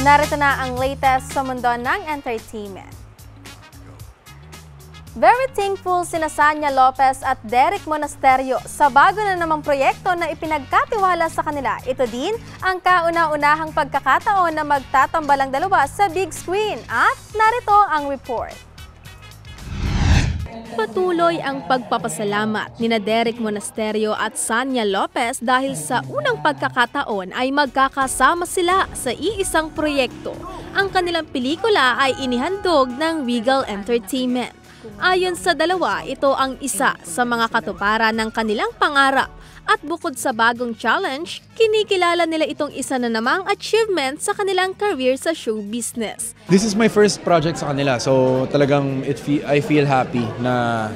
Narito na ang latest sa mundo ng entertainment. Very thankful sina Sanya Lopez at Derek Monasterio sa bago na namang proyekto na ipinagkatiwala sa kanila. Ito din ang kauna-unahang pagkakataon na magtatambalang dalawa sa big screen. At narito ang report. Patuloy ang pagpapasalamat nina Derek Monasterio at Sanya Lopez dahil sa unang pagkakataon ay magkakasama sila sa iisang proyekto. Ang kanilang pelikula ay inihandog ng Regal Entertainment. Ayon sa dalawa, ito ang isa sa mga katuparan ng kanilang pangarap. At bukod sa bagong challenge, kinikilala nila itong isa na namang achievement sa kanilang career sa show business. This is my first project sa kanila, so talagang I feel happy na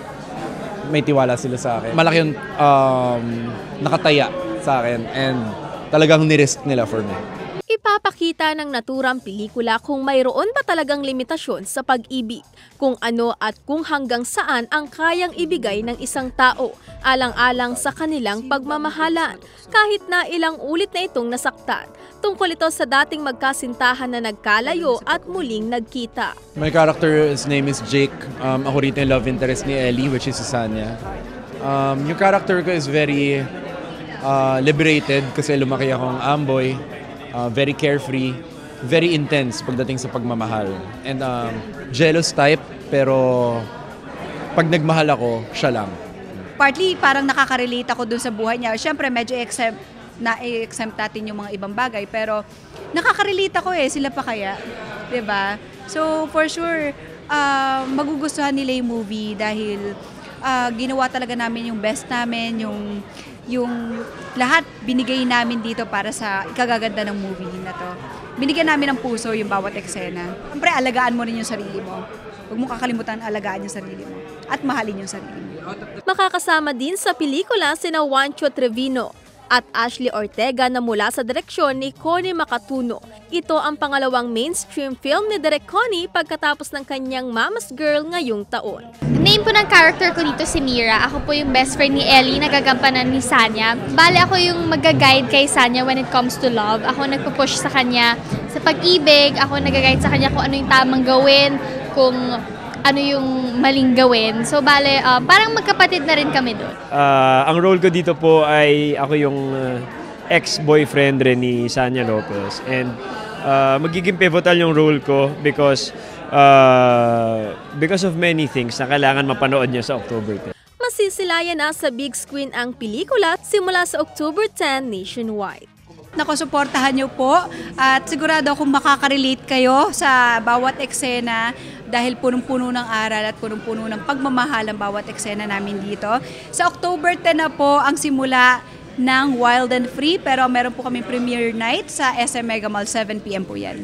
may tiwala sila sa akin. Malaki yung nakataya sa akin and talagang nirisk nila for me. Ipapakita ng naturang pelikula kung mayroon ba talagang limitasyon sa pag-ibig, kung ano at kung hanggang saan ang kayang ibigay ng isang tao, alang-alang sa kanilang pagmamahalan, kahit na ilang ulit na itong nasaktan. Tungkol ito sa dating magkasintahan na nagkalayo at muling nagkita. My character's name is Jake. Ako rito yung love interest ni Ellie, which is si Sanya. Yung character ko is very liberated kasi lumaki akong amboy. Very carefree, very intense pagdating sa pagmamahal. And jealous type, pero pag nagmahal ako, siya lang. Partly, parang nakaka-relate ako dun sa buhay niya. Siyempre, medyo exempt natin yung mga ibang bagay, pero nakaka-relate ako sila pa kaya. 'Di ba? So, for sure, magugustuhan nila yung movie dahil ginawa talaga namin yung best namin, yung lahat binigay namin dito para sa ikagaganda ng movie na to. Binigyan namin ng puso yung bawat eksena. Siyempre, alagaan mo rin yung sarili mo. Huwag mo kakalimutan alagaan yung sarili mo. At mahalin yung sarili mo. Makakasama din sa pelikula sina Juancho Trevino at Ashley Ortega na mula sa direksyon ni Connie Macatuno. Ito ang pangalawang mainstream film ni Direk Connie pagkatapos ng kanyang Mama's Girl ngayong taon. Name po ng character ko dito si Mira. Ako po yung best friend ni Ellie, nagagampanan ni Sanya. Bale, ako yung mag-guide kay Sanya when it comes to love. Ako nagpo-push sa kanya sa pag-ibig. Ako nag-guide sa kanya kung ano yung tamang gawin, kung ano yung maling gawin. So, bale, parang magkapatid na rin kami doon. Ang role ko dito po ay ako yung ex-boyfriend rin ni Sanya Lopez. And magiging pivotal yung role ko because of many things na kailangan mapanood niya sa October 10. Masisilayan na sa big screen ang pelikula simula sa October 10 nationwide. Suportahan niyo po at sigurado kung makaka-relate kayo sa bawat eksena dahil punong-puno ng aral at punong-puno ng pagmamahal ang bawat eksena namin dito. Sa October 10 na po ang simula ng Wild and Free, pero meron po kaming premiere night sa SM Mega Mall, 7 PM po yan.